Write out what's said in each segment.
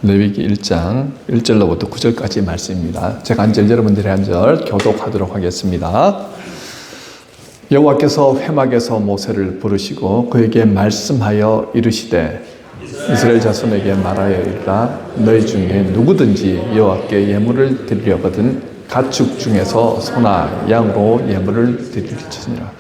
레위기 1장 1절로부터 9절까지 말씀입니다. 제가 한 절, 여러분들이 한 절 교독하도록 하겠습니다. 여호와께서 회막에서 모세를 부르시고 그에게 말씀하여 이르시되 이스라엘 자손에게 말하여 이르라. 너희 중에 누구든지 여호와께 예물을 드리려거든 가축 중에서 소나 양으로 예물을 드릴지니라.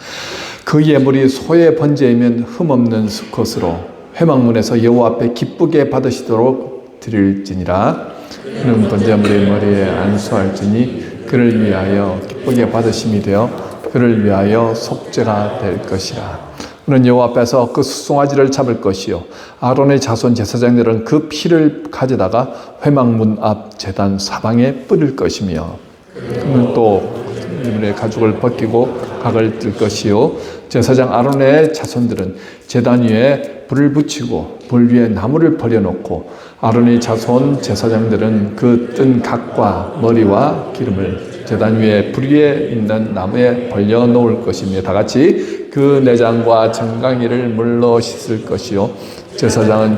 그 예물이 소의 번제이면 흠없는 수컷으로 회막문에서 여호와 앞에 기쁘게 받으시도록 드릴지니라. 그는 번제물의 머리에 안수할지니 그를 위하여 기쁘게 받으심이 되어 그를 위하여 속죄가 될 것이라. 그는 여호와 앞에서 그 수송아지를 잡을 것이요 아론의 자손 제사장들은 그 피를 가져다가 회막문 앞 제단 사방에 뿌릴 것이며 그는 또 이물의 가죽을 벗기고 각을 뜰 것이요 제사장 아론의 자손들은 제단 위에 불을 붙이고 불 위에 나무를 버려놓고 아론의 자손 제사장들은 그 뜬 각과 머리와 기름을 제단 위에 불 위에 있는 나무에 벌려 놓을 것이며 다 같이 그 내장과 정강이를 물로 씻을 것이요 제사장은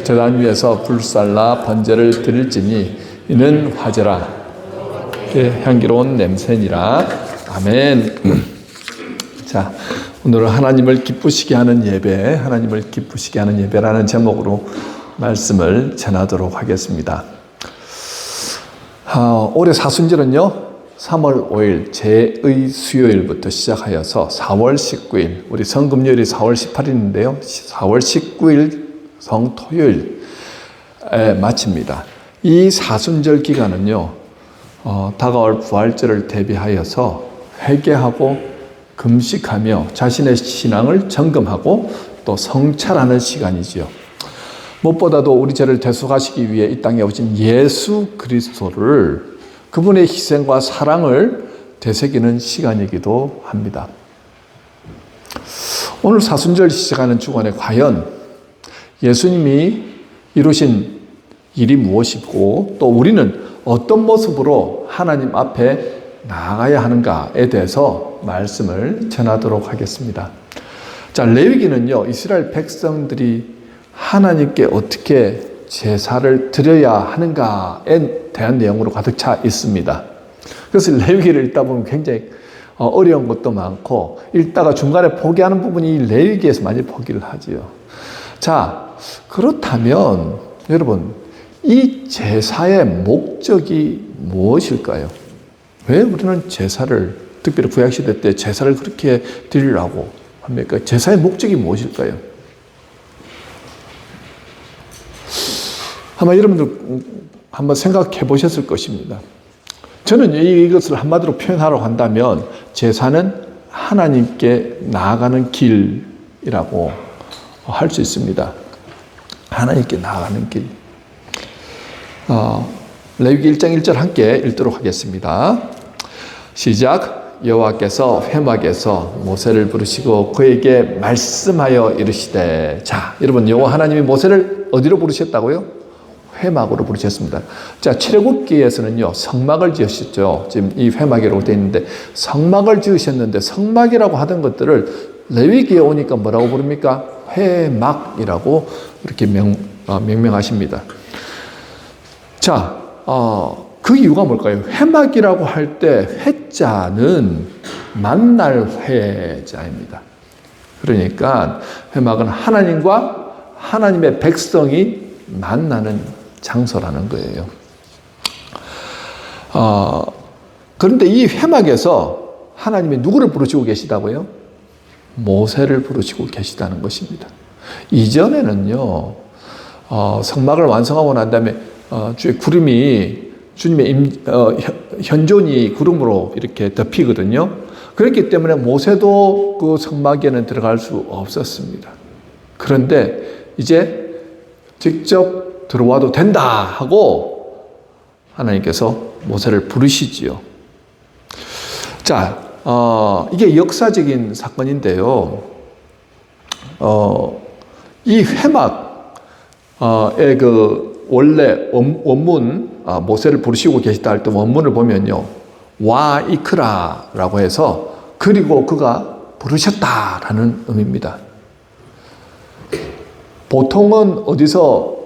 제단 위에서 불살라 번제를 드릴지니 이는 화제라 향기로운 냄새니라. 아멘. 자, 오늘은 하나님을 기쁘시게 하는 예배, 하나님을 기쁘시게 하는 예배라는 제목으로 말씀을 전하도록 하겠습니다. 올해 사순절은요 3월 5일 제의 수요일부터 시작하여서 4월 19일 우리 성금요일이 4월 18일인데요 4월 19일 성토요일에 마칩니다. 이 사순절 기간은요 다가올 부활절을 대비하여서 회개하고 금식하며 자신의 신앙을 점검하고 또 성찰하는 시간이지요. 무엇보다도 우리 죄를 대속하시기 위해 이 땅에 오신 예수 그리스도를 그분의 희생과 사랑을 되새기는 시간이기도 합니다. 오늘 사순절 시작하는 주간에 과연 예수님이 이루신 일이 무엇이고 또 우리는 어떤 모습으로 하나님 앞에 나아가야 하는가에 대해서 말씀을 전하도록 하겠습니다. 자, 레위기는요 이스라엘 백성들이 하나님께 어떻게 제사를 드려야 하는가에 대한 내용으로 가득 차 있습니다. 그래서 레위기를 읽다 보면 굉장히 어려운 것도 많고 읽다가 중간에 포기하는 부분이 레위기에서 많이 포기를 하지요. 자, 그렇다면 여러분 이 제사의 목적이 무엇일까요? 왜 우리는 제사를 특별히 구약시대 때 제사를 그렇게 드리려고 합니까? 제사의 목적이 무엇일까요? 아마 여러분들 한번 생각해 보셨을 것입니다. 저는 이것을 한마디로 표현하려고 한다면 제사는 하나님께 나아가는 길이라고 할 수 있습니다. 하나님께 나아가는 길. 레위기 1장 1절 함께 읽도록 하겠습니다. 시작. 여호와께서 회막에서 모세를 부르시고 그에게 말씀하여 이르시되. 자, 여러분 여호와 하나님이 모세를 어디로 부르셨다고요? 회막으로 부르셨습니다. 자, 출애굽기에서는요 성막을 지으셨죠. 지금 이 회막이라고 되어 있는데 성막을 지으셨는데 성막이라고 하던 것들을 레위기에 오니까 뭐라고 부릅니까? 회막이라고 이렇게 명명하십니다. 자, 그 이유가 뭘까요? 회막이라고 할 때 회자는 만날 회자입니다. 그러니까 회막은 하나님과 하나님의 백성이 만나는 장소라는 거예요. 그런데 이 회막에서 하나님이 누구를 부르시고 계시다고요? 모세를 부르시고 계시다는 것입니다. 이전에는요, 성막을 완성하고 난 다음에 주의 구름이 주님의 현존이 구름으로 이렇게 덮이거든요. 그렇기 때문에 모세도 그 성막에는 들어갈 수 없었습니다. 그런데 이제 직접 들어와도 된다 하고 하나님께서 모세를 부르시지요. 자, 이게 역사적인 사건인데요. 이 회막의 그 원래 원문, 모세를 부르시고 계시다 할 때 원문을 보면요. 와 이크라라고 해서 그리고 그가 부르셨다라는 의미입니다. 보통은 어디서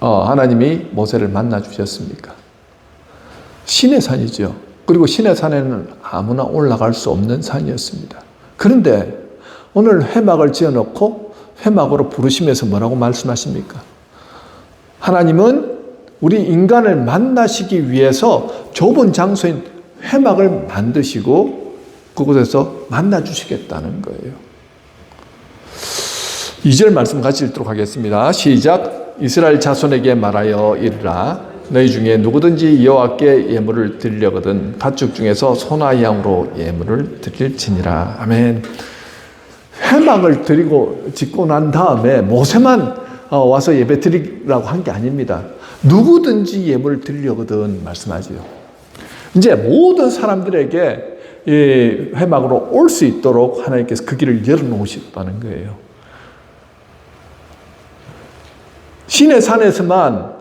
하나님이 모세를 만나 주셨습니까? 신의 산이죠. 그리고 신의 산에는 아무나 올라갈 수 없는 산이었습니다. 그런데 오늘 회막을 지어놓고 회막으로 부르시면서 뭐라고 말씀하십니까? 하나님은 우리 인간을 만나시기 위해서 좁은 장소인 회막을 만드시고 그곳에서 만나 주시겠다는 거예요. 2절 말씀 같이 읽도록 하겠습니다. 시작. 이스라엘 자손에게 말하여 이르라. 너희 중에 누구든지 여호와께 예물을 드리려거든 가축 중에서 소나 양으로 예물을 드릴지니라. 아멘. 회막을 드리고 짓고 난 다음에 모세만 와서 예배 드리라고 한 게 아닙니다. 누구든지 예물을 드리려거든 말씀하지요. 이제 모든 사람들에게 이 회막으로 올 수 있도록 하나님께서 그 길을 열어놓으셨다는 거예요. 신의 산에서만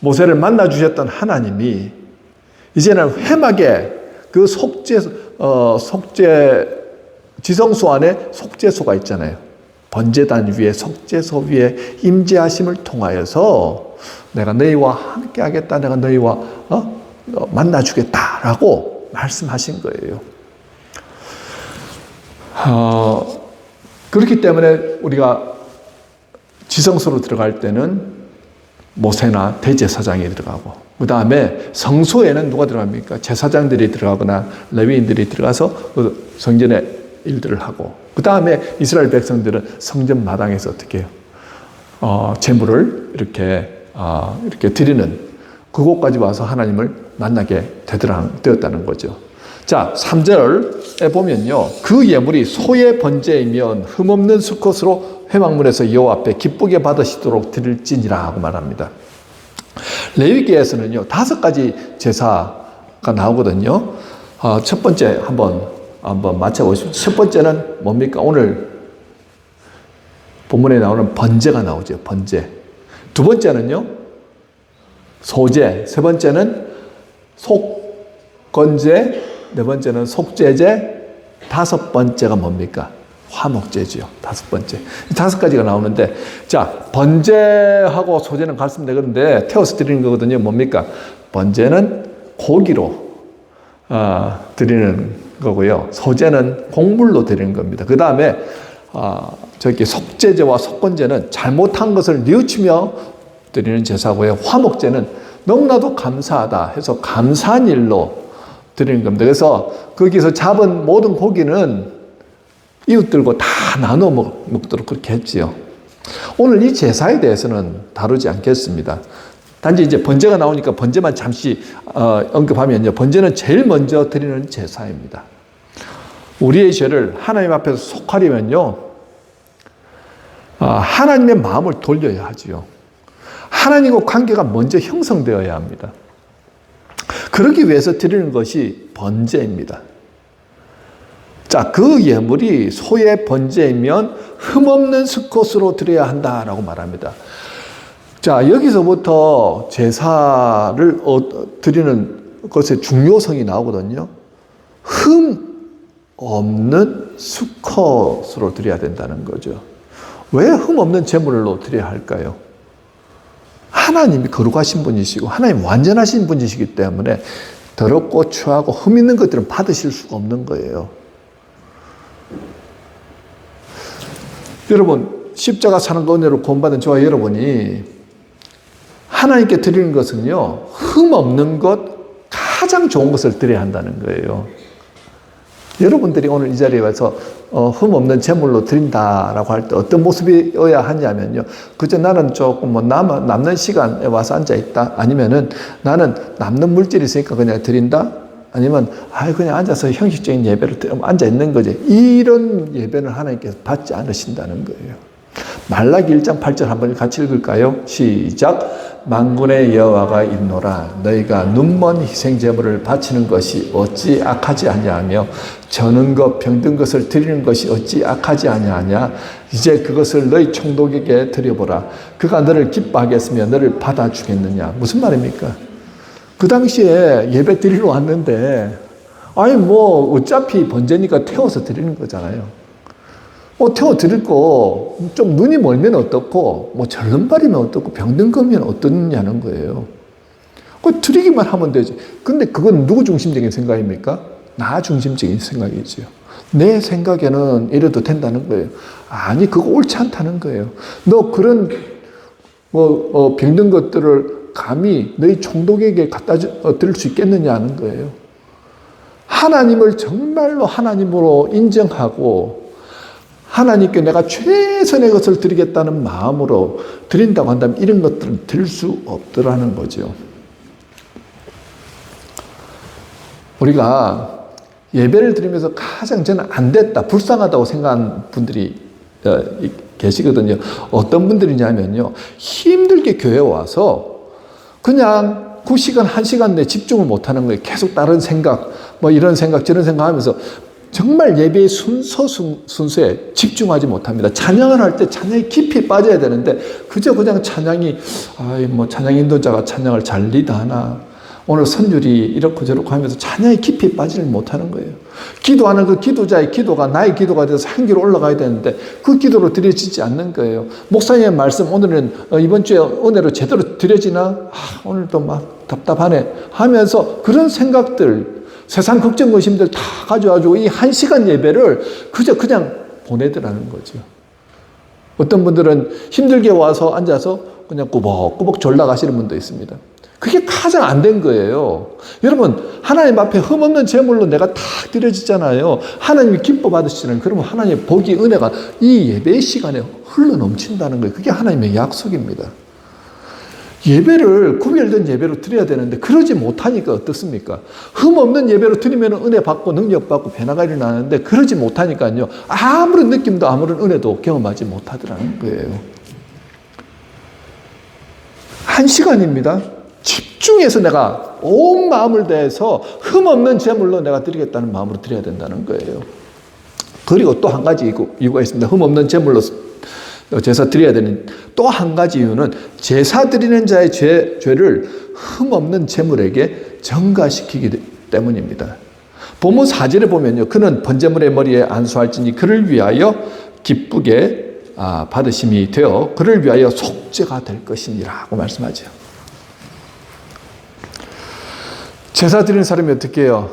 모세를 만나 주셨던 하나님이 이제는 회막에 그 속죄 지성소 안에 속죄소가 있잖아요. 번제단 위에 속죄소 위에 임재하심을 통하여서 내가 너희와 함께 하겠다. 내가 너희와 만나 주겠다라고 말씀하신 거예요. 그렇기 때문에 우리가 지성소로 들어갈 때는 모세나 대제사장이 들어가고 그 다음에 성소에는 누가 들어갑니까? 제사장들이 들어가거나 레위인들이 들어가서 그 성전의 일들을 하고 그 다음에 이스라엘 백성들은 성전 마당에서 어떻게 해요? 제물을 이렇게 드리는 그곳까지 와서 하나님을 만나게 되었다는 거죠. 자, 3절에 보면요. 그 예물이 소의 번제이면 흠없는 수컷으로 회막문에서 여호와 앞에 기쁘게 받으시도록 드릴지니라 하고 말합니다. 레위기에서는요 5가지 제사가 나오거든요. 첫 번째 한번 맞춰보시죠. 첫 번째는 뭡니까? 오늘 본문에 나오는 번제가 나오죠. 번제. 두 번째는요 소제. 세 번째는 속건제. 네 번째는 속죄제. 다섯 번째가 뭡니까? 화목제지요. 5번째. 5가지가 나오는데, 자, 번제하고 소제는 갔으면 되는데, 태워서 드리는 거거든요. 뭡니까? 번제는 고기로, 드리는 거고요. 소제는 곡물로 드리는 겁니다. 그 다음에, 속죄제와 속건제는 잘못한 것을 뉘우치며 드리는 제사고요. 화목제는 너무나도 감사하다 해서 감사한 일로 드리는 겁니다. 그래서 거기서 잡은 모든 고기는 이웃들과 다 나눠 먹도록 그렇게 했지요. 오늘 이 제사에 대해서는 다루지 않겠습니다. 단지 이제 번제가 나오니까 번제만 잠시 언급하면요. 번제는 제일 먼저 드리는 제사입니다. 우리의 죄를 하나님 앞에서 속하려면요. 하나님의 마음을 돌려야 하지요. 하나님과 관계가 먼저 형성되어야 합니다. 그러기 위해서 드리는 것이 번제입니다. 자, 그 예물이 소의 번제이면 흠없는 수컷으로 드려야 한다라고 말합니다. 자, 여기서부터 제사를 드리는 것의 중요성이 나오거든요. 흠 없는 수컷으로 드려야 된다는 거죠. 왜 흠 없는 제물로 드려야 할까요? 하나님이 거룩하신 분이시고 하나님 완전하신 분이시기 때문에 더럽고 추하고 흠 있는 것들은 받으실 수가 없는 거예요. 여러분, 십자가 사는 은혜로 구원받은 저와 여러분이 하나님께 드리는 것은요, 흠 없는 것, 가장 좋은 것을 드려야 한다는 거예요. 여러분들이 오늘 이 자리에 와서 흠 없는 제물로 드린다라고 할 때 어떤 모습이어야 하냐면요, 그저 나는 조금 남는 시간에 와서 앉아있다, 아니면은 나는 남는 물질이 있으니까 그냥 드린다, 아니면 그냥 앉아서 형식적인 예배를 앉아 있는 거지. 이런 예배는 하나님께서 받지 않으신다는 거예요. 말라기 1장 8절 한번 같이 읽을까요? 시작. 만군의 여호와가 있노라. 너희가 눈먼 희생 제물을 바치는 것이 어찌 악하지 아니하며 저는 것 병든 것을 드리는 것이 어찌 악하지 아니하냐. 이제 그것을 너희 총독에게 드려보라. 그가 너를 기뻐하겠으며 너를 받아주겠느냐. 무슨 말입니까? 그 당시에 예배 드리러 왔는데, 어차피 번제니까 태워서 드리는 거잖아요. 태워 드릴 거, 좀 눈이 멀면 어떻고, 뭐 절름발이면 어떻고, 병든거면 어떻냐는 거예요. 드리기만 하면 되지. 근데 그건 누구 중심적인 생각입니까? 나 중심적인 생각이지요. 내 생각에는 이래도 된다는 거예요. 아니, 그거 옳지 않다는 거예요. 너 그런, 병든 것들을 감히 너희 총독에게 갖다 드릴 수 있겠느냐는 거예요. 하나님을 정말로 하나님으로 인정하고, 하나님께 내가 최선의 것을 드리겠다는 마음으로 드린다고 한다면 이런 것들은 드릴 수 없더라는 거죠. 우리가 예배를 드리면서 가장 저는 안 됐다, 불쌍하다고 생각하는 분들이 계시거든요. 어떤 분들이냐면요, 힘들게 교회 와서 그냥 9시간, 1시간 내 집중을 못하는 거예요. 계속 다른 생각, 뭐 이런 생각, 저런 생각 하면서 정말 예배의 순서에 집중하지 못합니다. 찬양을 할 때 찬양이 깊이 빠져야 되는데, 그저 그냥 찬양이, 찬양 인도자가 찬양을 잘 리드하나, 오늘 선율이 이렇고 저렇고 하면서 찬양이 깊이 빠지를 못하는 거예요. 기도하는 그 기도자의 기도가 나의 기도가 돼서 향기로 올라가야 되는데 그 기도로 드려지지 않는 거예요. 목사님의 말씀 오늘은 이번 주에 은혜로 제대로 드려지나? 오늘도 막 답답하네 하면서 그런 생각들, 세상 걱정 의심들 다 가져가지고 이 1시간 예배를 그저 그냥 보내더라는 거죠. 어떤 분들은 힘들게 와서 앉아서 그냥 꾸벅꾸벅 졸라 가시는 분도 있습니다. 그게 가장 안 된 거예요. 여러분, 하나님 앞에 흠없는 제물로 내가 다 드려지잖아요. 하나님이 기뻐 받으시는, 그러면 하나님의 복이, 은혜가 이 예배의 시간에 흘러 넘친다는 거예요. 그게 하나님의 약속입니다. 예배를 구별된 예배로 드려야 되는데 그러지 못하니까 어떻습니까? 흠없는 예배로 드리면 은혜 받고 능력 받고 변화가 일어나는데 그러지 못하니까요, 아무런 느낌도 아무런 은혜도 경험하지 못하더라는 거예요. 1시간입니다. 집중해서 내가 온 마음을 다해서 흠없는 제물로 내가 드리겠다는 마음으로 드려야 된다는 거예요. 그리고 또 한 가지 이유가 있습니다. 흠없는 제물로 제사 드려야 되는 또 한 가지 이유는 제사 드리는 자의 죄를 흠없는 제물에게 전가시키기 때문입니다. 본문 4절에 보면요, 그는 번제물의 머리에 안수할지니 그를 위하여 기쁘게 받으심이 되어 그를 위하여 속죄가 될 것이니라고 말씀하죠. 제사 드리는 사람이 어떻게 해요?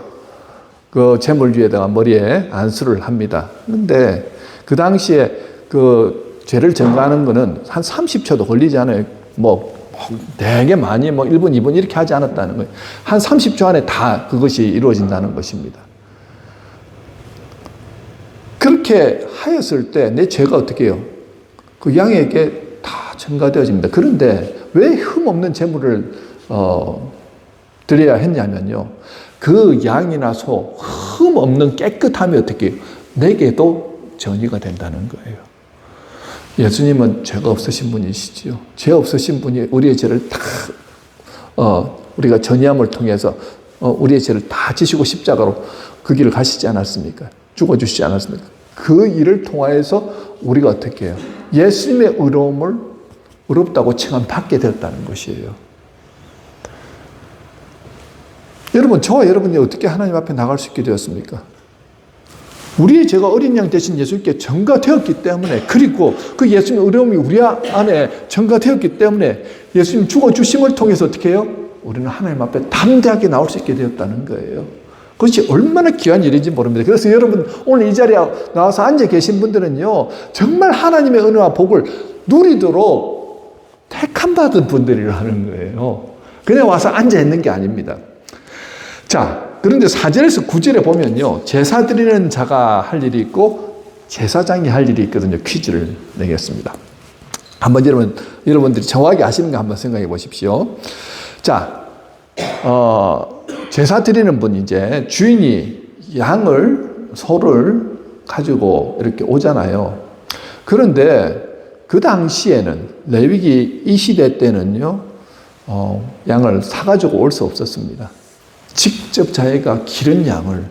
그 제물 위에다가 머리에 안수를 합니다. 그런데 그 당시에 그 죄를 전가하는 거는 한 30초도 걸리지 않아요. 되게 많이 1분, 2분 이렇게 하지 않았다는 거예요. 한 30초 안에 다 그것이 이루어진다는 것입니다. 그렇게 하였을 때 내 죄가 어떻게 해요? 그 양에게 다 전가되어집니다. 그런데 왜 흠없는 제물을 드려야 했냐면요, 그 양이나 소 흠없는 깨끗함이 어떻게 해요? 내게도 전이가 된다는 거예요. 예수님은 죄가 없으신 분이시지요. 죄 없으신 분이 우리의 죄를 다 우리가 전이함을 통해서 우리의 죄를 다 지시고 십자가로 그 길을 가시지 않았습니까? 죽어주시지 않았습니까? 그 일을 통하여서 우리가 어떻게 해요? 예수님의 의로움을 의롭다고 칭함받게 되었다는 것이에요. 여러분, 저와 여러분이 어떻게 하나님 앞에 나갈 수 있게 되었습니까? 우리의 죄가 어린 양 대신 예수님께 전가되었기 때문에, 그리고 그 예수님의 의로움이 우리 안에 전가되었기 때문에 예수님 죽어주심을 통해서 어떻게 해요? 우리는 하나님 앞에 담대하게 나올 수 있게 되었다는 거예요. 그것이 얼마나 귀한 일인지 모릅니다. 그래서 여러분, 오늘 이 자리에 나와서 앉아 계신 분들은요, 정말 하나님의 은혜와 복을 누리도록 택함받은 분들이라는 거예요. 그냥 와서 앉아 있는 게 아닙니다. 자, 그런데 4절에서 9절에 보면요, 제사 드리는 자가 할 일이 있고 제사장이 할 일이 있거든요. 퀴즈를 내겠습니다. 한번 여러분들이 정확하게 아시는 거 한번 생각해 보십시오. 자, 제사 드리는 분이 이제 주인이 양을, 소를 가지고 이렇게 오잖아요. 그런데 그 당시에는, 레위기 이 시대 때는요, 양을 사가지고 올 수 없었습니다. 직접 자기가 기른 양을,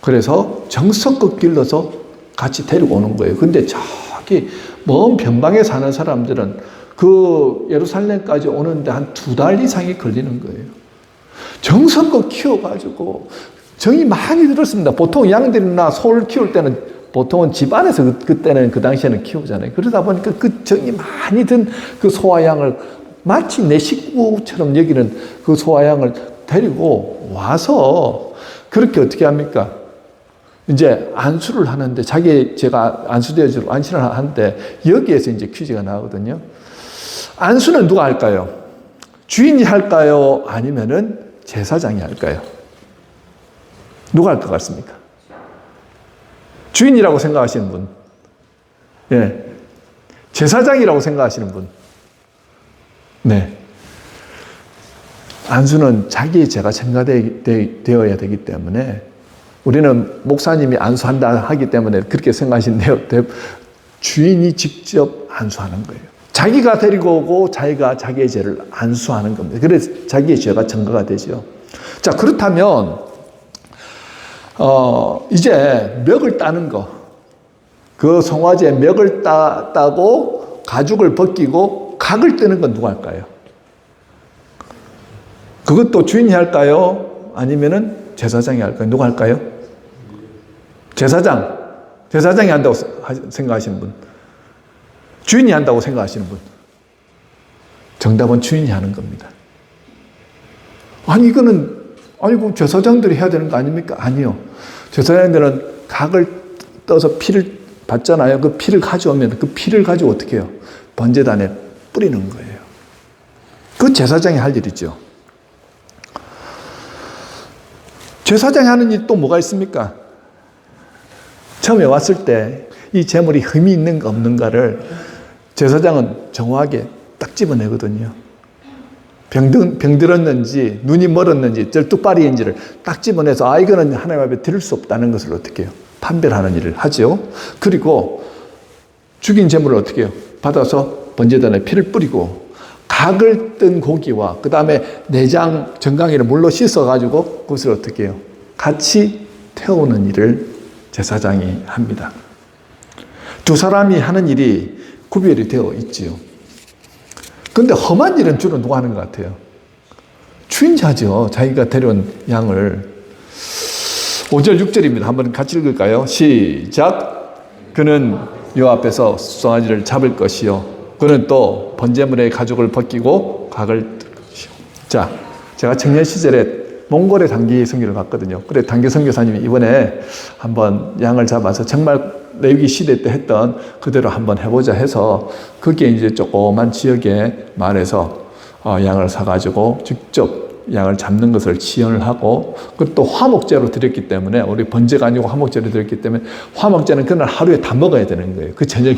그래서 정성껏 길러서 같이 데리고 오는 거예요. 근데 저기 먼 변방에 사는 사람들은 그 예루살렘까지 오는데 한 2달 이상이 걸리는 거예요. 정성껏 키워가지고 정이 많이 들었습니다. 보통 양들이나 소를 키울 때는 보통은 집안에서 그때는 그 당시에는 키우잖아요. 그러다 보니까 그 정이 많이 든 그 소와 양을 마치 내 식구처럼 여기는 그 소와 양을 데리고 와서 그렇게 어떻게 합니까? 이제 안수를 하는데 제가 안수되어주고 안신을 하는데 여기에서 이제 퀴즈가 나오거든요. 안수는 누가 할까요? 주인이 할까요? 아니면은 제사장이 할까요? 누가 할 것 같습니까? 주인이라고 생각하시는 분. 예. 제사장이라고 생각하시는 분. 네. 안수는 자기의 죄가 첨가되어야 되기 때문에 우리는 목사님이 안수한다 하기 때문에 그렇게 생각하시는데요. 주인이 직접 안수하는 거예요. 자기가 데리고 오고 자기가 자기의 죄를 안수하는 겁니다. 그래서 자기의 죄가 증거가 되죠. 자, 그렇다면 이제 멱을 따는 거, 그 송아지의 멱을 따고 가죽을 벗기고 각을 뜨는 건 누가 할까요? 그것도 주인이 할까요? 아니면은 제사장이 할까요? 누가 할까요? 제사장이 한다고 생각하시는 분. 주인이 한다고 생각하시는 분. 정답은 주인이 하는 겁니다. 아니, 그 제사장들이 해야 되는 거 아닙니까? 아니요. 제사장들은 각을 떠서 피를 받잖아요. 그 피를 가져오면 그 피를 가지고 어떻게 해요? 번제단에 뿌리는 거예요. 그 제사장이 할 일이죠. 제사장이 하는 일이 또 뭐가 있습니까? 처음에 왔을 때 이 제물이 흠이 있는가 없는가를 제사장은 정확하게 딱 집어내거든요. 병들었는지 눈이 멀었는지 쩔뚝발이인지를 딱 집어내서 이거는 하나님 앞에 드릴 수 없다는 것을 어떻게 해요? 판별하는 일을 하죠. 그리고 죽인 제물을 어떻게 해요? 받아서 번제단에 피를 뿌리고 각을 뜬 고기와 그 다음에 내장 정강이를 물로 씻어가지고 그것을 어떻게 해요? 같이 태우는 일을 제사장이 합니다. 두 사람이 하는 일이 구별이 되어 있지요. 그런데 험한 일은 주로 누가 하는 것 같아요? 주인이 하죠. 자기가 데려온 양을. 5절 6절입니다. 한번 같이 읽을까요? 시작. 그는 요 앞에서 송아지를 잡을 것이요. 그는 또 번제물의 가죽을 벗기고 각을 뜰 것이요. 자, 제가 청년 시절에 몽골의 단기 선교를 갔거든요. 그래 단기 선교사님이 이번에 한번 양을 잡아서 정말 레위기 시대 때 했던 그대로 한번 해보자 해서 거기에 이제 조그만 지역의 마을에서 양을 사가지고 직접 양을 잡는 것을 지연을 하고 그리고 또 화목제로 드렸기 때문에 우리 번제가 아니고 화목제로 드렸기 때문에 화목제는 그날 하루에 다 먹어야 되는 거예요. 그 저녁에.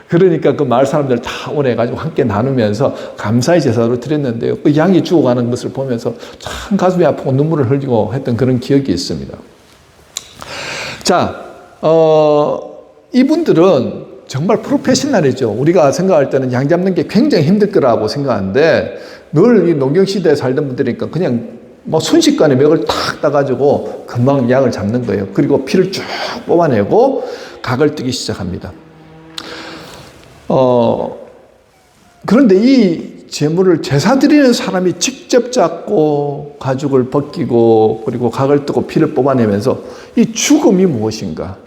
그러니까 그 마을 사람들 다 오래가지고 함께 나누면서 감사의 제사로 드렸는데요. 그 양이 죽어가는 것을 보면서 참 가슴이 아프고 눈물을 흘리고 했던 그런 기억이 있습니다. 자, 이분들은 정말 프로페셔널이죠. 우리가 생각할 때는 양 잡는 게 굉장히 힘들 거라고 생각하는데 늘 이 농경시대에 살던 분들이니까 그냥 뭐 순식간에 멱을 탁 따가지고 금방 양을 잡는 거예요. 그리고 피를 쭉 뽑아내고 각을 뜨기 시작합니다. 그런데 이 제물을 제사 드리는 사람이 직접 잡고 가죽을 벗기고 그리고 각을 뜨고 피를 뽑아내면서 이 죽음이 무엇인가,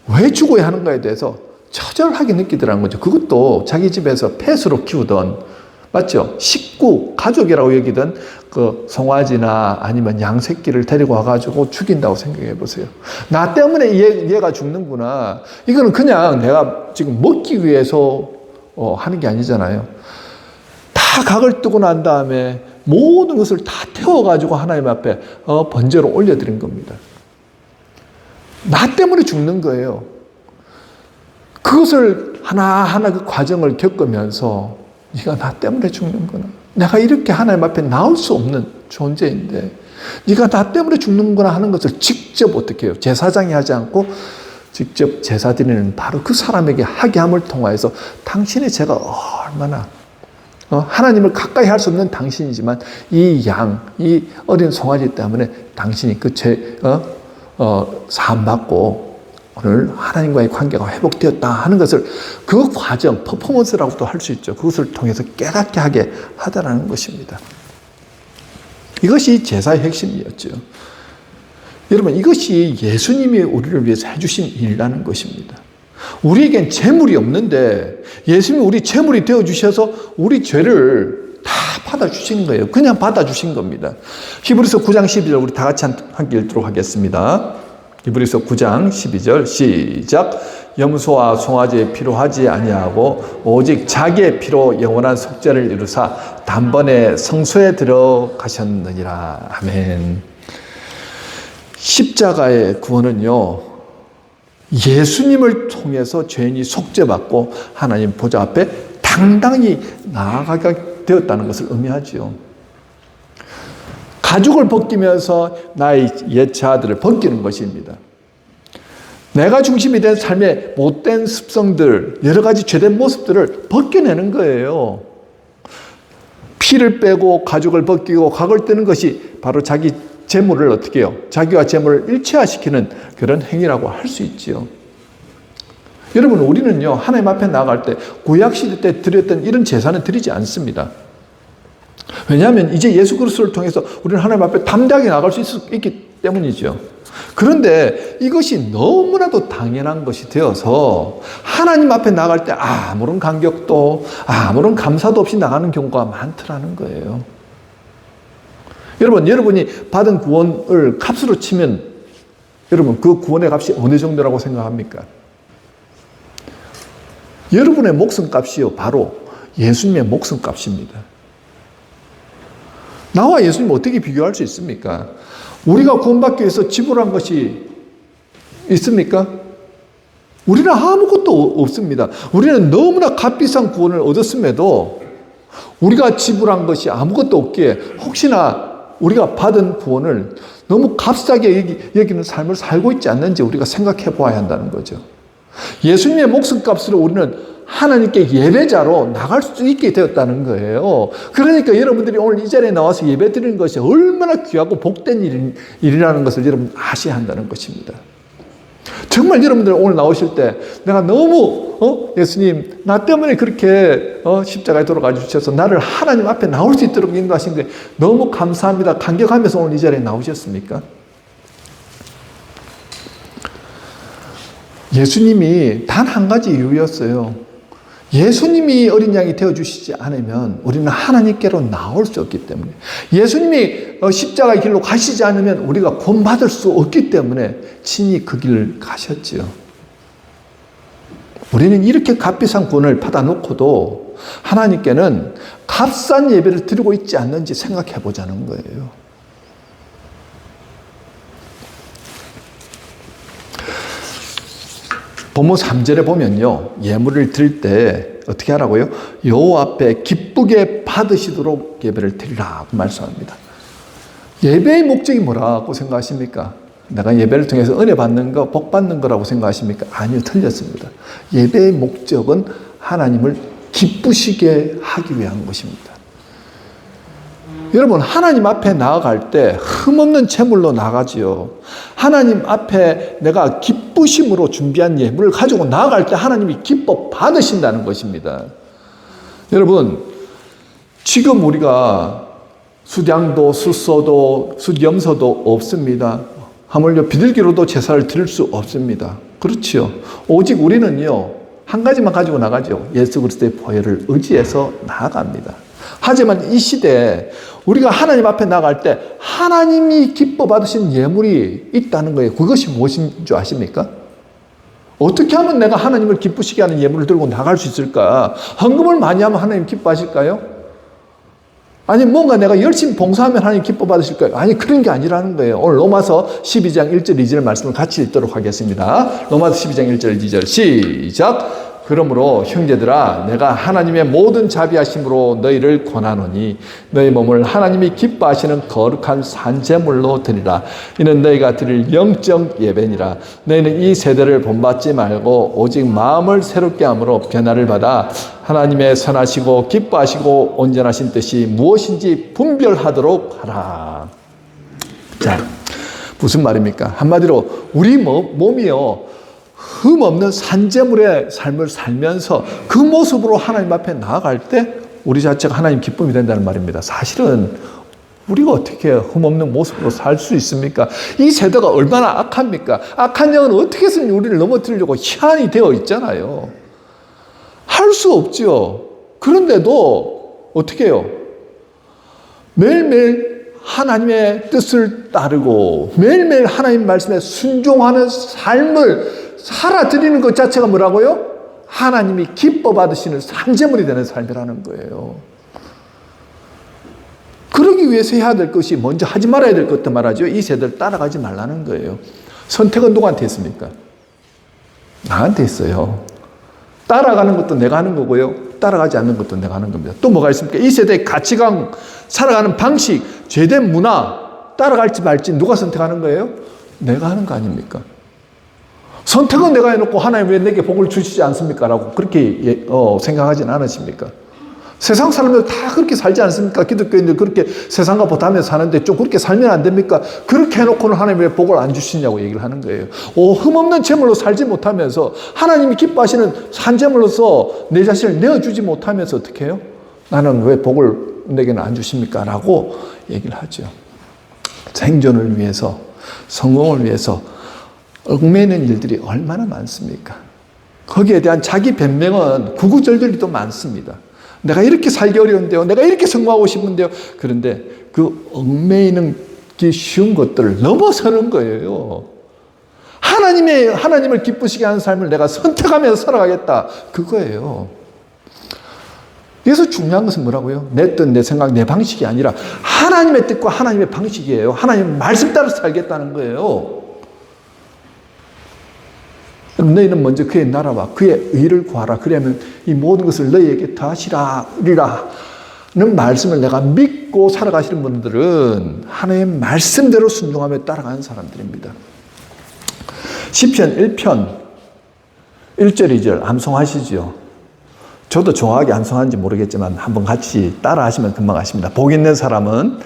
왜 죽어야 하는가에 대해서 처절하게 느끼더라는 거죠. 그것도 자기 집에서 펫으로 키우던, 맞죠? 식구, 가족이라고 여기던 그 송아지나 아니면 양 새끼를 데리고 와가지고 죽인다고 생각해 보세요. 나 때문에 얘가 죽는구나. 이거는 그냥 내가 지금 먹기 위해서 하는 게 아니잖아요. 다 각을 뜨고 난 다음에 모든 것을 다 태워가지고 하나님 앞에 번제로 올려드린 겁니다. 나 때문에 죽는 거예요. 그것을 하나하나 그 과정을 겪으면서 네가 나 때문에 죽는구나. 내가 이렇게 하나님 앞에 나올 수 없는 존재인데 네가 나 때문에 죽는구나 하는 것을 직접 어떻게 해요? 제사장이 하지 않고 직접 제사 드리는 바로 그 사람에게 하게 함을 통하여서 당신의 죄가 얼마나 하나님을 가까이 할 수 없는 당신이지만 이 양, 이 어린 송아지 때문에 당신이 그 죄 사함받고 오늘 하나님과의 관계가 회복되었다 하는 것을 그 과정, 퍼포먼스라고도 할 수 있죠. 그것을 통해서 깨닫게 하게 하다라는 것입니다. 이것이 제사의 핵심이었죠. 여러분, 이것이 예수님이 우리를 위해서 해주신 일이라는 것입니다. 우리에겐 재물이 없는데 예수님이 우리 재물이 되어주셔서 우리 죄를 다 받아주신 거예요. 그냥 받아주신 겁니다. 히브리서 9장 12절 우리 다 같이 함께 읽도록 하겠습니다. 히브리서 9장 12절 시작. 염소와 송아지에 필요하지 아니하고 오직 자기의 피로 영원한 속죄를 이루사 단번에 성소에 들어가셨느니라. 아멘. 십자가의 구원은요, 예수님을 통해서 죄인이 속죄받고 하나님 보좌 앞에 당당히 나아가게 되었다는 것을 의미하지요. 가죽을 벗기면서 나의 옛 자아들을 벗기는 것입니다. 내가 중심이 된 삶의 못된 습성들, 여러 가지 죄된 모습들을 벗겨내는 거예요. 피를 빼고 가죽을 벗기고 각을 떼는 것이 바로 자기 재물을 어떻게 해요? 자기와 재물을 일체화시키는 그런 행위라고 할 수 있지요. 여러분, 우리는요, 하나님 앞에 나아갈 때 구약시대 때 드렸던 이런 제사는 드리지 않습니다. 왜냐하면 이제 예수 그리스도를 통해서 우리는 하나님 앞에 담대하게 나아갈 수 있기 때문이죠. 그런데 이것이 너무나도 당연한 것이 되어서 하나님 앞에 나아갈 때 아무런 감격도 아무런 감사도 없이 나가는 경우가 많더라는 거예요. 여러분이 받은 구원을 값으로 치면 여러분 그 구원의 값이 어느 정도라고 생각합니까? 여러분의 목숨값이요, 바로 예수님의 목숨값입니다. 나와 예수님 어떻게 비교할 수 있습니까? 우리가 구원받기 위해서 지불한 것이 있습니까? 우리는 아무것도 없습니다. 우리는 너무나 값비싼 구원을 얻었음에도 우리가 지불한 것이 아무것도 없기에 혹시나 우리가 받은 구원을 너무 값싸게 여기는 삶을 살고 있지 않는지 우리가 생각해 보아야 한다는 거죠. 예수님의 목숨값으로 우리는 하나님께 예배자로 나갈 수 있게 되었다는 거예요. 그러니까 여러분들이 오늘 이 자리에 나와서 예배 드리는 것이 얼마나 귀하고 복된 일이라는 것을 여러분 아셔야 한다는 것입니다. 정말 여러분들 오늘 나오실 때 내가 너무 예수님 나 때문에 그렇게 십자가에 돌아가 주셔서 나를 하나님 앞에 나올 수 있도록 인도하신 게 너무 감사합니다, 감격하면서 오늘 이 자리에 나오셨습니까? 예수님이 단 한 가지 이유였어요. 예수님이 어린 양이 되어주시지 않으면 우리는 하나님께로 나올 수 없기 때문에, 예수님이 십자가의 길로 가시지 않으면 우리가 구원받을 수 없기 때문에 친히 그 길을 가셨지요. 우리는 이렇게 값비싼 구원을 받아놓고도 하나님께는 값싼 예배를 드리고 있지 않는지 생각해 보자는 거예요. 본문 3절에 보면요, 예물을 드릴 때 어떻게 하라고요? 여호와 앞에 기쁘게 받으시도록 예배를 드리라 말씀합니다. 예배의 목적이 뭐라고 생각하십니까? 내가 예배를 통해서 은혜 받는 거, 복 받는 거라고 생각하십니까? 아니요, 틀렸습니다. 예배의 목적은 하나님을 기쁘시게 하기 위한 것입니다. 여러분, 하나님 앞에 나아갈 때 흠없는 제물로 나가지요. 하나님 앞에 내가 기쁘심으로 준비한 예물을 가지고 나아갈 때 하나님이 기뻐 받으신다는 것입니다. 여러분, 지금 우리가 숫양도 숫소도 숫염소도 없습니다. 하물며 비둘기로도 제사를 드릴 수 없습니다. 그렇지요. 오직 우리는요, 한 가지만 가지고 나가죠. 예수 그리스도의 보혈을 의지해서 나아갑니다. 하지만 이 시대에 우리가 하나님 앞에 나갈 때 하나님이 기뻐 받으신 예물이 있다는 거예요. 그것이 무엇인 줄 아십니까? 어떻게 하면 내가 하나님을 기쁘시게 하는 예물을 들고 나갈 수 있을까? 헌금을 많이 하면 하나님 기뻐하실까요? 아니 뭔가 내가 열심히 봉사하면 하나님 기뻐 받으실까요? 아니 그런 게 아니라는 거예요. 오늘 로마서 12장 1절 2절 말씀을 같이 읽도록 하겠습니다. 로마서 12장 1절 2절 시작. 그러므로 형제들아, 내가 하나님의 모든 자비하심으로 너희를 권하노니 너희 몸을 하나님이 기뻐하시는 거룩한 산제물로 드리라. 이는 너희가 드릴 영적 예배니라. 너희는 이 세대를 본받지 말고 오직 마음을 새롭게 함으로 변화를 받아 하나님의 선하시고 기뻐하시고 온전하신 뜻이 무엇인지 분별하도록 하라. 자, 무슨 말입니까? 한마디로 우리 몸이요, 흠없는 산제물의 삶을 살면서 그 모습으로 하나님 앞에 나아갈 때 우리 자체가 하나님 기쁨이 된다는 말입니다. 사실은 우리가 어떻게 흠없는 모습으로 살 수 있습니까? 이 세대가 얼마나 악합니까? 악한 영은 어떻게 해서든 우리를 넘어뜨리려고 희한이 되어 있잖아요. 할 수 없지요. 그런데도 어떻게 해요? 매일매일 하나님의 뜻을 따르고 매일매일 하나님 말씀에 순종하는 삶을 살아드리는 것 자체가 뭐라고요? 하나님이 기뻐 받으시는 산재물이 되는 삶이라는 거예요. 그러기 위해서 해야 될 것이 먼저 하지 말아야 될 것도 말하죠. 이 세대를 따라가지 말라는 거예요. 선택은 누구한테 있습니까? 나한테 있어요. 따라가는 것도 내가 하는 거고요. 따라가지 않는 것도 내가 하는 겁니다. 또 뭐가 있습니까? 이 세대의 가치관, 살아가는 방식, 죄된 문화, 따라갈지 말지 누가 선택하는 거예요? 내가 하는 거 아닙니까? 선택은 내가 해놓고 하나님 왜 내게 복을 주시지 않습니까? 라고 그렇게 생각하진 않으십니까? 세상 사람들 다 그렇게 살지 않습니까? 기독교인들 그렇게 세상과 보다며 사는데 좀 그렇게 살면 안 됩니까? 그렇게 해놓고는 하나님 왜 복을 안 주시냐고 얘기를 하는 거예요. 흠없는 제물로 살지 못하면서 하나님이 기뻐하시는 산제물로서 내 자신을 내어주지 못하면서 어떻게 해요? 나는 왜 복을 내게는 안 주십니까? 라고 얘기를 하죠. 생존을 위해서, 성공을 위해서 얽매이는 일들이 얼마나 많습니까? 거기에 대한 자기 변명은 구구절절이 또 많습니다. 내가 이렇게 살기 어려운데요. 내가 이렇게 성공하고 싶은데요. 그런데 그 얽매이는 게 쉬운 것들을 넘어서는 거예요. 하나님을 기쁘시게 하는 삶을 내가 선택하면서 살아가겠다. 그거예요. 그래서 중요한 것은 뭐라고요? 내 뜻, 내 생각, 내 방식이 아니라 하나님의 뜻과 하나님의 방식이에요. 하나님의 말씀 따라 살겠다는 거예요. 그럼 너희는 먼저 그의 나라와 그의 의를 구하라. 그러면 이 모든 것을 너희에게 더하시리라는 말씀을 내가 믿고 살아가시는 분들은 하나님의 말씀대로 순종하며 따라가는 사람들입니다. 시편 1편 1절 2절 암송하시죠. 저도 정확하게 암송하는지 모르겠지만 한번 같이 따라하시면 금방 아십니다. 복 있는 사람은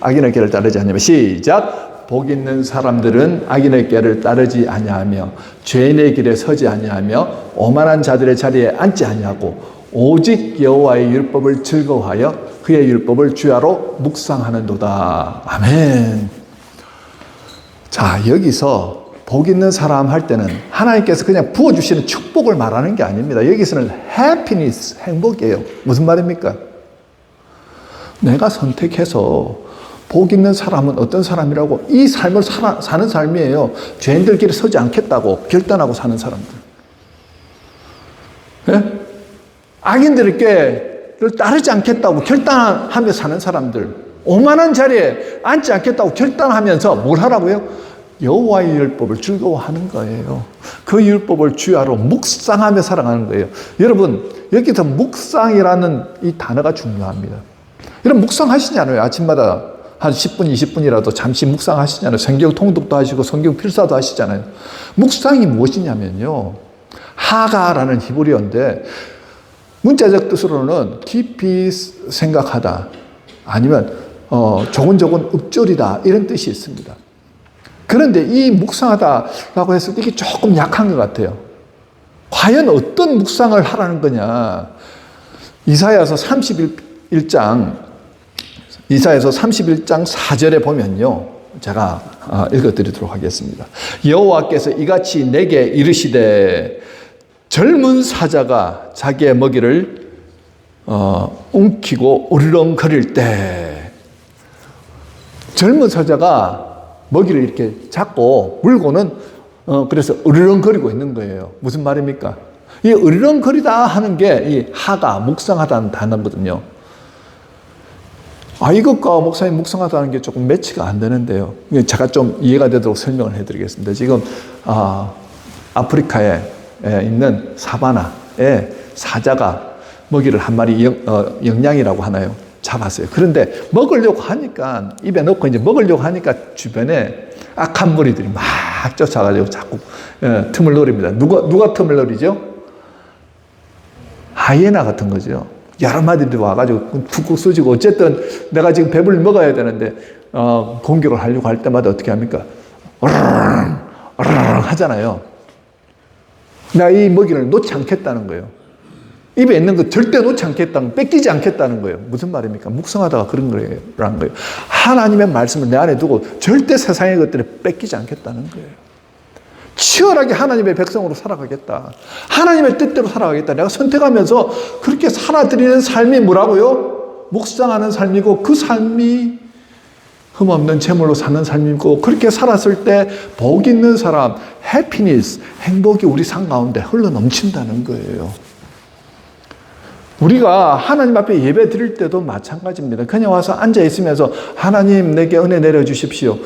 악인의 길을 따르지 않으며 시작. 복 있는 사람들은 악인의 길을 따르지 아니하며 죄인의 길에 서지 아니하며 오만한 자들의 자리에 앉지 아니하고 오직 여호와의 율법을 즐거워하여 그의 율법을 주야로 묵상하는도다. 아멘. 자, 여기서 복 있는 사람 할 때는 하나님께서 그냥 부어주시는 축복을 말하는 게 아닙니다. 여기서는 happiness, 행복이에요. 무슨 말입니까? 내가 선택해서 복 있는 사람은 어떤 사람이라고? 이 삶을 사는 삶이에요. 죄인들 길에 서지 않겠다고 결단하고 사는 사람들. 예? 악인들의 길을 따르지 않겠다고 결단하며 사는 사람들. 오만한 자리에 앉지 않겠다고 결단하면서 뭘 하라고요? 여호와의 율법을 즐거워하는 거예요. 그 율법을 주야로 묵상하며 살아가는 거예요. 여러분, 여기서 묵상이라는 이 단어가 중요합니다. 여러분, 묵상하시잖아요. 아침마다 한 10분, 20분이라도 잠시 묵상하시잖아요. 성경 통독도 하시고 성경 필사도 하시잖아요. 묵상이 무엇이냐면요. 하가라는 히브리어인데 문자적 뜻으로는 깊이 생각하다 아니면 조곤조곤 읊조리다 이런 뜻이 있습니다. 그런데 이 묵상하다라고 했을 때 이게 조금 약한 것 같아요. 과연 어떤 묵상을 하라는 거냐. 이사야서 31장 4절에 보면요. 제가 읽어드리도록 하겠습니다. 여호와께서 이같이 내게 이르시되 젊은 사자가 자기의 먹이를 움키고 우르렁거릴 때 젊은 사자가 먹이를 이렇게 잡고 물고는 그래서 으르렁거리고 있는 거예요. 무슨 말입니까? 이 으르렁거리다 하는 게 이 하가 묵상하다는 단어거든요. 이것과 목사님 묵상하다는 게 조금 매치가 안 되는데요. 제가 좀 이해가 되도록 설명을 해드리겠습니다. 지금 아프리카에 있는 사바나에 사자가 먹이를 한 마리 영양이라고 하나요? 잡았어요. 그런데 먹으려고 하니까 입에 넣고 이제 먹으려고 하니까 주변에 악한 무리들이 막 쫓아가지고 자꾸 틈을 노립니다. 누가 틈을 노리죠? 하이에나 같은 거죠. 여러 마리들이 와가지고 푹푹 쑤시고 어쨌든 내가 지금 배불리 먹어야 되는데 공격을 하려고 할 때마다 어떻게 합니까? 어르르 하잖아요. 내가 이 먹이를 놓지 않겠다는 거예요. 입에 있는 거 절대 놓지 않겠다는, 뺏기지 않겠다는 거예요. 무슨 말입니까? 묵상하다가 그런 거라는 거예요. 하나님의 말씀을 내 안에 두고 절대 세상의 것들을 뺏기지 않겠다는 거예요. 치열하게 하나님의 백성으로 살아가겠다. 하나님의 뜻대로 살아가겠다. 내가 선택하면서 그렇게 살아드리는 삶이 뭐라고요? 묵상하는 삶이고, 그 삶이 흠없는 재물로 사는 삶이고, 그렇게 살았을 때 복 있는 사람, 해피니스, 행복이 우리 삶 가운데 흘러 넘친다는 거예요. 우리가 하나님 앞에 예배 드릴 때도 마찬가지입니다. 그냥 와서 앉아 있으면서 하나님 내게 은혜 내려주십시오.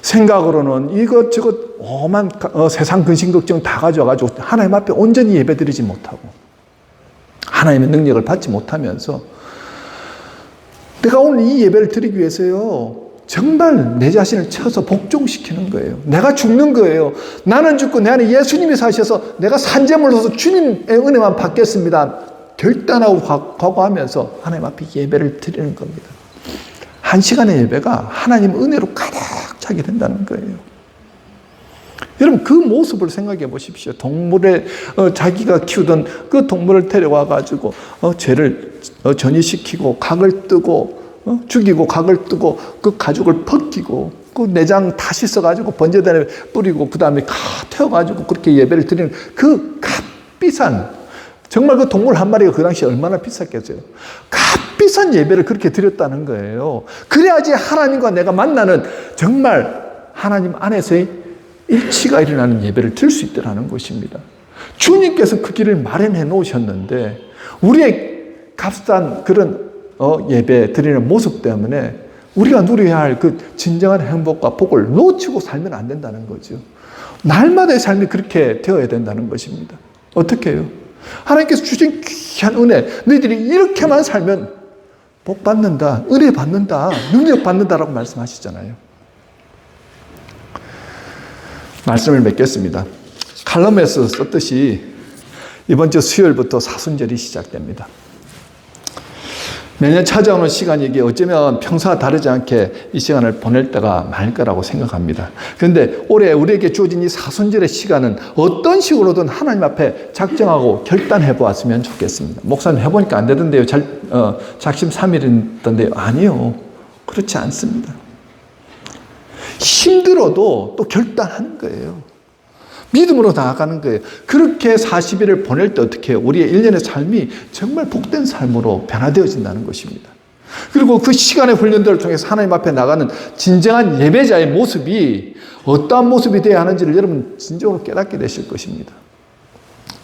생각으로는 이것저것 오만 세상 근심 걱정 다 가져와가지고 하나님 앞에 온전히 예배 드리지 못하고, 하나님의 능력을 받지 못하면서, 내가 오늘 이 예배를 드리기 위해서요, 정말 내 자신을 쳐서 복종시키는 거예요. 내가 죽는 거예요. 나는 죽고 내 안에 예수님이 사셔서 내가 산재물로서 주님의 은혜만 받겠습니다. 결단하고 각오하면서 하나님 앞에 예배를 드리는 겁니다. 한 시간의 예배가 하나님 은혜로 가득 차게 된다는 거예요. 여러분, 그 모습을 생각해 보십시오. 동물에 자기가 키우던 그 동물을 데려와 가지고 죄를 전이시키고 각을 뜨고 죽이고 각을 뜨고 그 가죽을 벗기고 그 내장 다 씻어가지고 번제단에 뿌리고 그 다음에 가 태워가지고 그렇게 예배를 드리는 그 값비싼, 정말 그 동물 한 마리가 그 당시에 얼마나 비쌌겠어요. 값비싼 예배를 그렇게 드렸다는 거예요. 그래야지 하나님과 내가 만나는 정말 하나님 안에서의 일치가 일어나는 예배를 드릴 수 있다는 것입니다. 주님께서 그 길을 마련해 놓으셨는데 우리의 값싼 그런 예배 드리는 모습 때문에 우리가 누려야 할 그 진정한 행복과 복을 놓치고 살면 안 된다는 거죠. 날마다의 삶이 그렇게 되어야 된다는 것입니다. 어떻게 해요? 하나님께서 주신 귀한 은혜, 너희들이 이렇게만 살면 복 받는다, 은혜 받는다, 능력 받는다라고 말씀하시잖아요. 말씀을 맺겠습니다. 칼럼에서 썼듯이 이번 주 수요일부터 사순절이 시작됩니다. 매년 찾아오는 시간이 이게 어쩌면 평소와 다르지 않게 이 시간을 보낼 때가 많을 거라고 생각합니다. 그런데 올해 우리에게 주어진 이 사순절의 시간은 어떤 식으로든 하나님 앞에 작정하고 결단해 보았으면 좋겠습니다. 목사님 해보니까 안 되던데요. 작심삼일이던데요. 아니요. 그렇지 않습니다. 힘들어도 또 결단하는 거예요. 믿음으로 나아가는 거예요. 그렇게 40일을 보낼 때 어떻게 해요? 우리의 1년의 삶이 정말 복된 삶으로 변화되어진다는 것입니다. 그리고 그 시간의 훈련들을 통해서 하나님 앞에 나가는 진정한 예배자의 모습이 어떠한 모습이 되어야 하는지를 여러분 진정으로 깨닫게 되실 것입니다.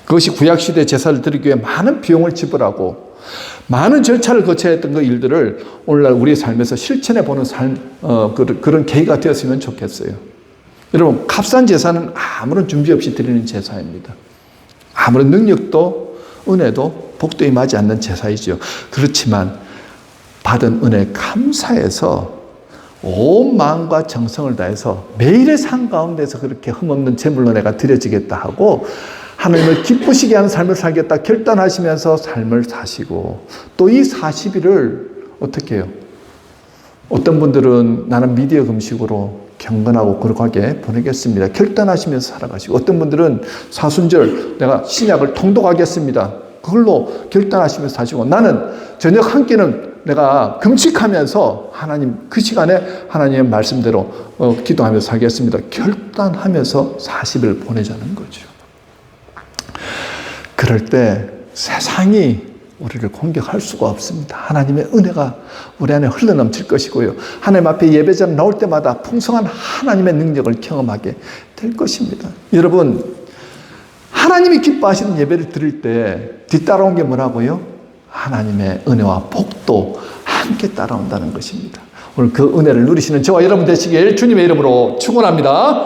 그것이 구약시대 제사를 드리기 위해 많은 비용을 지불하고 많은 절차를 거쳐야 했던 그 일들을 오늘날 우리의 삶에서 실천해 보는 그런 계기가 되었으면 좋겠어요. 여러분, 값싼 제사는 아무런 준비 없이 드리는 제사입니다. 아무런 능력도 은혜도 복도 임하지 않는 제사이죠. 그렇지만 받은 은혜 감사해서 온 마음과 정성을 다해서 매일의 삶 가운데서 그렇게 흠없는 제물로 내가 드려지겠다 하고 하나님을 기쁘시게 하는 삶을 살겠다 결단하시면서 삶을 사시고, 또 이 40일을 어떻게 해요? 어떤 분들은 나는 미디어 금식으로 경건하고 거룩하게 보내겠습니다. 결단하시면서 살아가시고, 어떤 분들은 사순절 내가 신약을 통독하겠습니다. 그걸로 결단하시면서 사시고, 나는 저녁 한 끼는 내가 금식하면서 하나님 그 시간에 하나님의 말씀대로 기도하면서 살겠습니다. 결단하면서 40일 보내자는 거죠. 그럴 때 세상이 우리를 공격할 수가 없습니다. 하나님의 은혜가 우리 안에 흘러넘칠 것이고요. 하나님 앞에 예배자로 나올 때마다 풍성한 하나님의 능력을 경험하게 될 것입니다. 여러분, 하나님이 기뻐하시는 예배를 드릴 때 뒤따라온 게 뭐라고요? 하나님의 은혜와 복도 함께 따라온다는 것입니다. 오늘 그 은혜를 누리시는 저와 여러분 되시길 주님의 이름으로 축원합니다.